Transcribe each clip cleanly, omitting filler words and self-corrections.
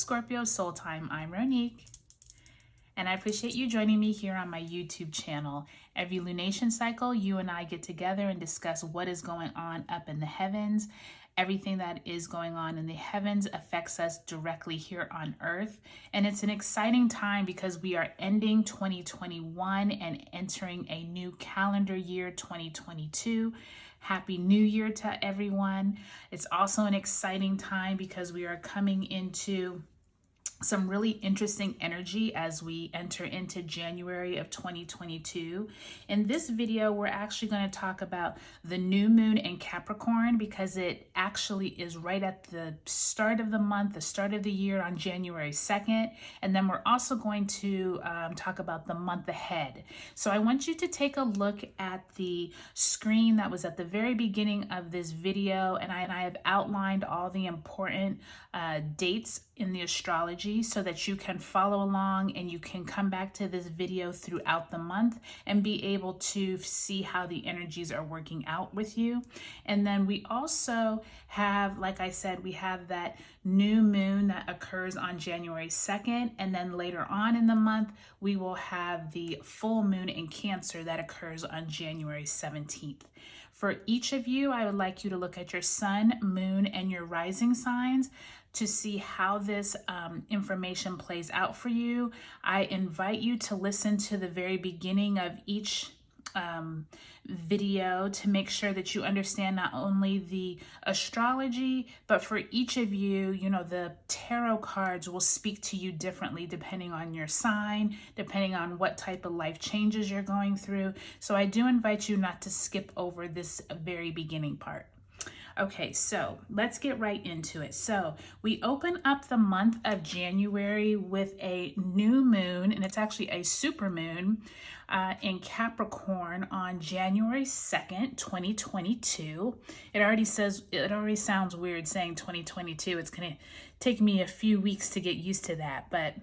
Scorpio Soul Time. I'm Ronique, and I appreciate you joining me here on my YouTube channel. Every lunation cycle, you and I get together and discuss what is going on up in the heavens. Everything that is going on in the heavens affects us directly here on Earth. And it's an exciting time because we are ending 2021 and entering a new calendar year, 2022. Happy New Year to everyone. It's also an exciting time because we are coming into some really interesting energy as we enter into January of 2022. In this video, we're actually going to talk about the new moon in Capricorn because it actually is right at the start of the month, the start of the year on January 2nd. And then we're also going to talk about the month ahead. So I want you to take a look at the screen that was at the very beginning of this video. And I have outlined all the important dates in the astrology so that you can follow along and you can come back to this video throughout the month and be able to see how the energies are working out with you. And then we also have, like I said, we have that new moon that occurs on January 2nd, and then later on in the month we will have the full moon in Cancer that occurs on January 17th. For each of you, I would like you to look at your sun, moon, and your rising signs to see how this information plays out for you. I invite you to listen to the very beginning of each video to make sure that you understand not only the astrology, but for each of you, you know, the tarot cards will speak to you differently depending on your sign, depending on what type of life changes you're going through. So I do invite you not to skip over this very beginning part. Okay, so let's get right into it. So we open up the month of January with a new moon, and it's actually a supermoon in Capricorn on January 2nd, 2022. It already sounds weird saying 2022. It's going to take me a few weeks to get used to that, but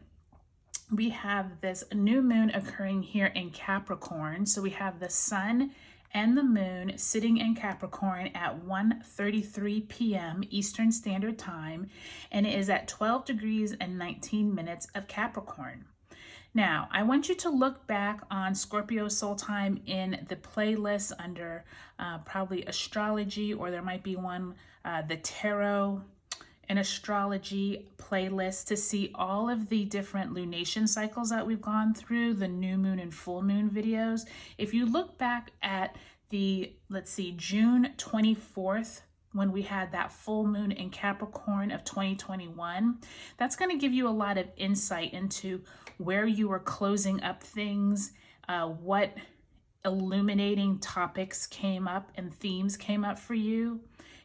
we have this new moon occurring here in Capricorn. So we have the sun and the moon sitting in Capricorn at 1:33 p.m. Eastern Standard Time, and it is at 12 degrees and 19 minutes of Capricorn. Now, I want you to look back on Scorpio Soul Time in the playlist under probably astrology, or there might be one, the tarot and astrology playlist, to see all of the different lunation cycles that we've gone through, the new moon and full moon videos. If you look back at the, let's see, June 24th, when we had that full moon in Capricorn of 2021, that's going to give you a lot of insight into where you are closing up things, what illuminating topics came up and themes came up for you.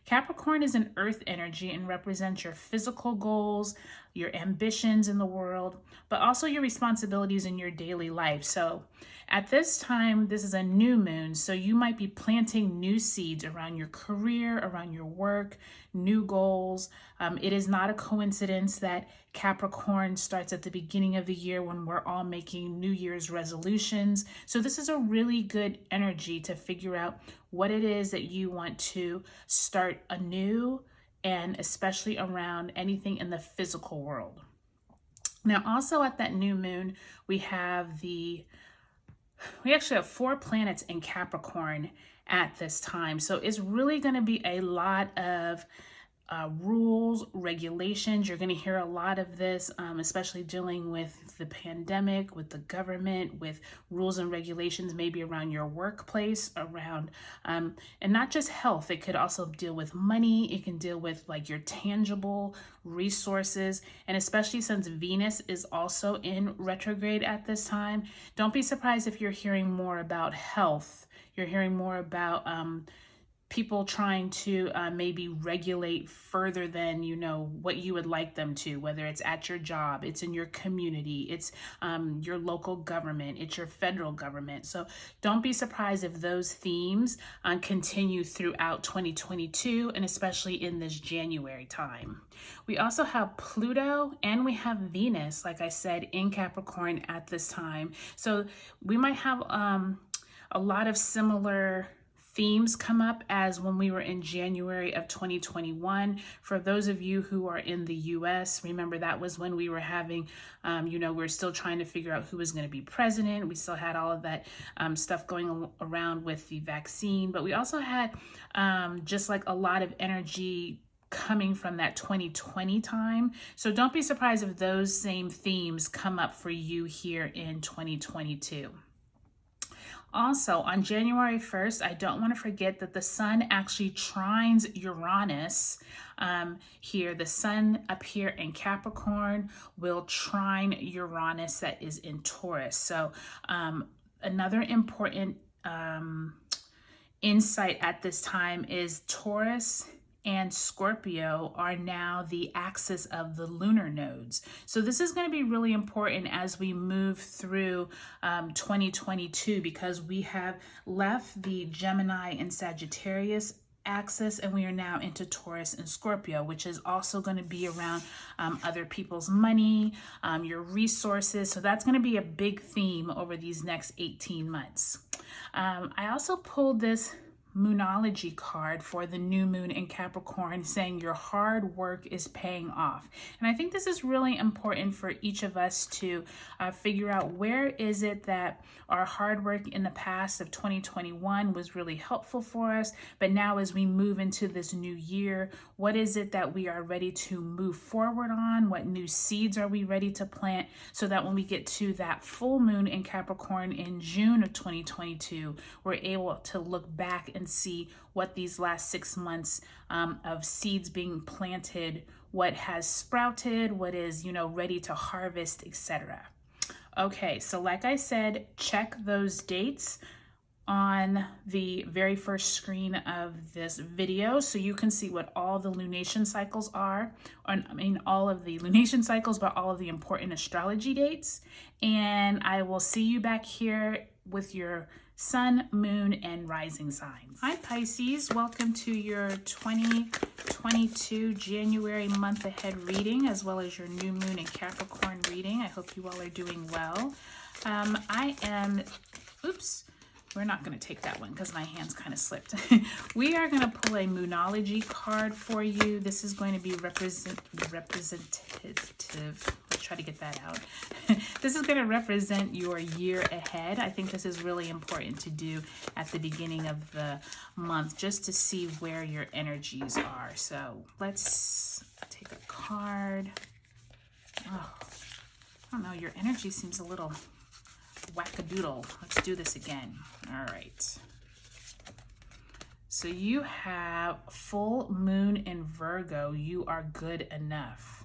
Capricorn is an earth energy and represents your physical goals, your ambitions in the world, but also your responsibilities in your daily life. So at this time, this is a new moon, so you might be planting new seeds around your career, around your work, new goals. It is not a coincidence that Capricorn starts at the beginning of the year when we're all making New Year's resolutions. So this is a really good energy to figure out what it is that you want to start anew, and especially around anything in the physical world. Now, also at that new moon, we actually have 4 planets in Capricorn at this time. So it's really going to be a lot of rules, regulations. You're going to hear a lot of this, especially dealing with the pandemic, with the government, with rules and regulations, maybe around your workplace, around, and not just health. It could also deal with money. It can deal with like your tangible resources. And especially since Venus is also in retrograde at this time, don't be surprised if you're hearing more about health. You're hearing more about people trying to maybe regulate further than, you know, what you would like them to, whether it's at your job, it's in your community, it's your local government, it's your federal government. So don't be surprised if those themes continue throughout 2022, and especially in this January time. We also have Pluto and we have Venus, like I said, in Capricorn at this time. So we might have a lot of similar themes come up as when we were in January of 2021. For those of you who are in the US, remember that was when we were having, we're still trying to figure out who was going to be president. We still had all of that stuff going around with the vaccine, but we also had just like a lot of energy coming from that 2020 time. So don't be surprised if those same themes come up for you here in 2022. Also, on January 1st, I don't want to forget that the sun actually trines Uranus here. The sun up here in Capricorn will trine Uranus that is in Taurus. So another important insight at this time is Taurus and Scorpio are now the axis of the lunar nodes. So this is going to be really important as we move through 2022, because we have left the Gemini and Sagittarius axis and we are now into Taurus and Scorpio, which is also going to be around other people's money, your resources. So that's going to be a big theme over these next 18 months. I also pulled this Moonology card for the new moon in Capricorn, saying your hard work is paying off. And I think this is really important for each of us to figure out, where is it that our hard work in the past of 2021 was really helpful for us, but now as we move into this new year, what is it that we are ready to move forward on? What new seeds are we ready to plant, so that when we get to that full moon in Capricorn in June of 2022, we're able to look back and see what these last 6 months of seeds being planted, what has sprouted, what is, ready to harvest, etc. Okay, so like I said, check those dates on the very first screen of this video so you can see what all the lunation cycles are. All of the lunation cycles, but all of the important astrology dates. And I will see you back here with your sun, moon, and rising signs. Hi Pisces, welcome to your 2022 January month ahead reading, as well as your new moon and Capricorn reading. I hope you all are doing well. We're not going to take that one because my hands kind of slipped. We are going to pull a Moonology card for you. This is going to be representative. Let's try to get that out. This is going to represent your year ahead. I think this is really important to do at the beginning of the month, just to see where your energies are. So let's take a card. Oh, I don't know. Your energy seems a little wackadoodle. Let's do this again. All right. So you have full moon in Virgo. You are good enough.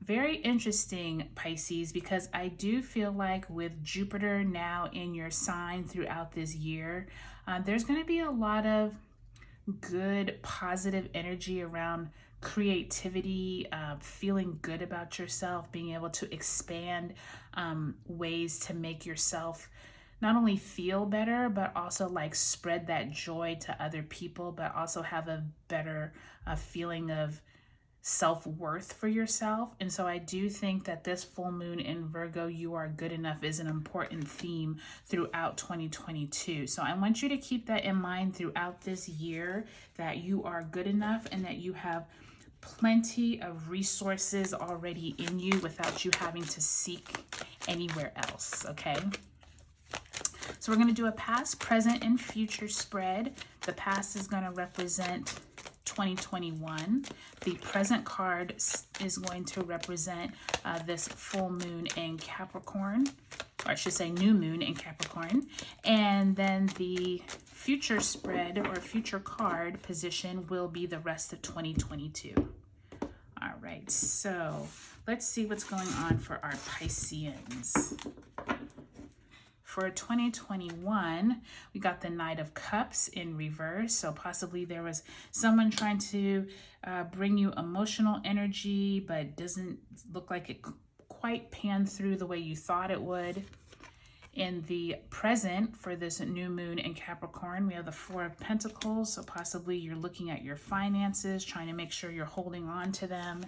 Very interesting, Pisces, because I do feel like with Jupiter now in your sign throughout this year, there's going to be a lot of good, positive energy around creativity, feeling good about yourself, being able to expand ways to make yourself not only feel better, but also like spread that joy to other people, but also have a better feeling of self-worth for yourself. And so I do think that this full moon in Virgo, you are good enough, is an important theme throughout 2022. So I want you to keep that in mind throughout this year, that you are good enough and that you have plenty of resources already in you without you having to seek anywhere else, okay? So we're going to do a past, present, and future spread. The past is going to represent 2021. The present card is going to represent this full moon in Capricorn, or I should say new moon in Capricorn. And then the future spread or future card position will be the rest of 2022. All right, so let's see what's going on for our Pisceans. For 2021, we got the Knight of Cups in reverse. So possibly there was someone trying to bring you emotional energy, but doesn't look like it quite panned through the way you thought it would. In the present, for this new moon in Capricorn, we have the Four of Pentacles. So possibly you're looking at your finances, trying to make sure you're holding on to them.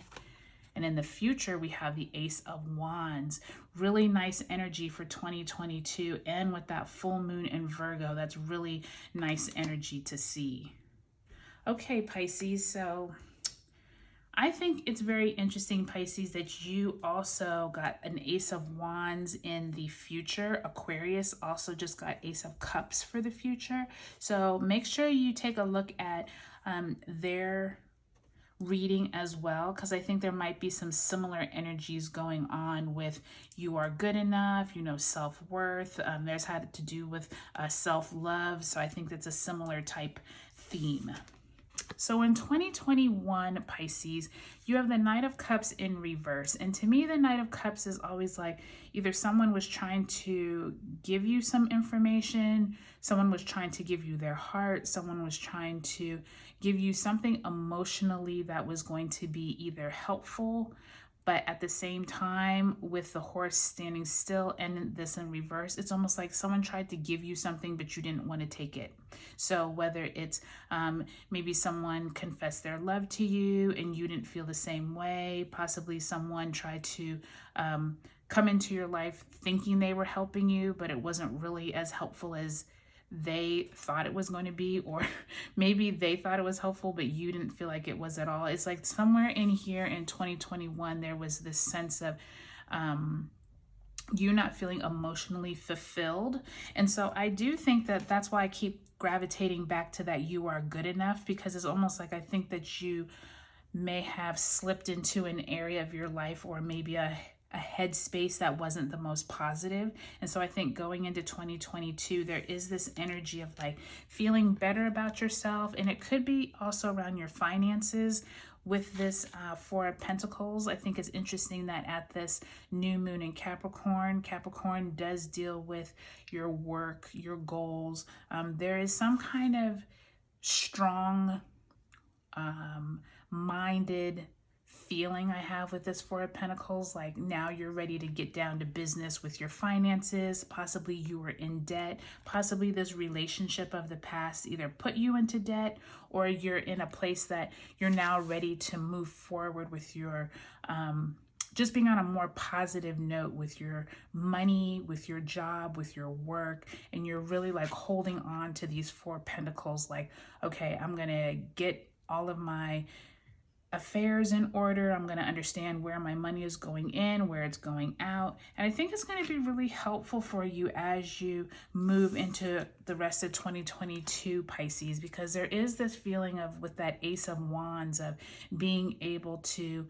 And in the future, we have the Ace of Wands. Really nice energy for 2022. And with that full moon in Virgo, that's really nice energy to see. Okay, Pisces, so I think it's very interesting, Pisces, that you also got an Ace of Wands in the future. Aquarius also just got Ace of Cups for the future. So make sure you take a look at their reading as well, because I think there might be some similar energies going on with you are good enough, you know, self-worth. There's had to do with self-love. So I think that's a similar type theme. So in 2021, Pisces, you have the Knight of Cups in reverse. And to me, the Knight of Cups is always like either someone was trying to give you some information, someone was trying to give you their heart, someone was trying to give you something emotionally that was going to be either helpful, but at the same time, with the horse standing still and this in reverse, it's almost like someone tried to give you something, but you didn't want to take it. So whether it's maybe someone confessed their love to you and you didn't feel the same way, possibly someone tried to come into your life thinking they were helping you, but it wasn't really as helpful as they thought it was going to be, or maybe they thought it was helpful, but you didn't feel like it was at all. It's like somewhere in here in 2021, there was this sense of you not feeling emotionally fulfilled. And so I do think that that's why I keep gravitating back to that you are good enough, because it's almost like I think that you may have slipped into an area of your life, or maybe a headspace that wasn't the most positive. And so I think going into 2022, there is this energy of like feeling better about yourself. And it could be also around your finances with this Four of Pentacles. I think it's interesting that at this new moon in Capricorn, Capricorn does deal with your work, your goals. There is some kind of strong minded feeling I have with this Four of Pentacles, like now you're ready to get down to business with your finances. Possibly you were in debt. Possibly this relationship of the past either put you into debt, or you're in a place that you're now ready to move forward with your just being on a more positive note with your money, with your job, with your work. And you're really like holding on to these Four of Pentacles, like, okay, I'm gonna get all of my affairs in order. I'm going to understand where my money is going in, where it's going out. And I think it's going to be really helpful for you as you move into the rest of 2022, Pisces, because there is this feeling of, with that Ace of Wands, of being able to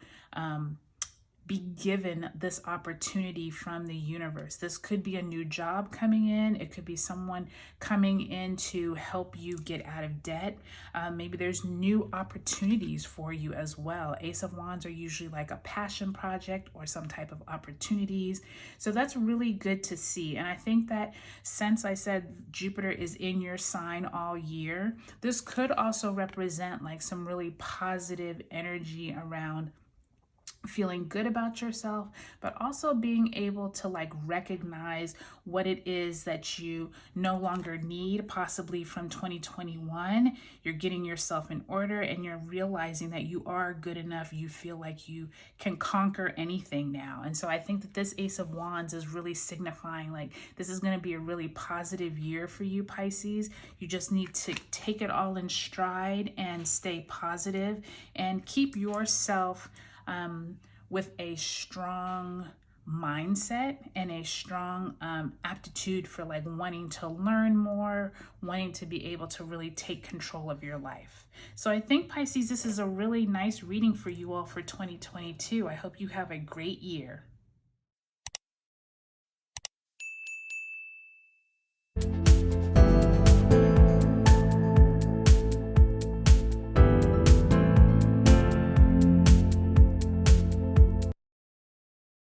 be given this opportunity from the universe. This could be a new job coming in. It could be someone coming in to help you get out of debt. Maybe there's new opportunities for you as well. Ace of Wands are usually like a passion project or some type of opportunities. So that's really good to see. And I think that since I said Jupiter is in your sign all year, this could also represent like some really positive energy around feeling good about yourself, but also being able to like recognize what it is that you no longer need, possibly from 2021. You're getting yourself in order and you're realizing that you are good enough. You feel like you can conquer anything now. And so I think that this Ace of Wands is really signifying like this is going to be a really positive year for you, Pisces. You just need to take it all in stride and stay positive and keep yourself with a strong mindset and a strong aptitude for like wanting to learn more, wanting to be able to really take control of your life. So I think, Pisces, this is a really nice reading for you all for 2022. I hope you have a great year.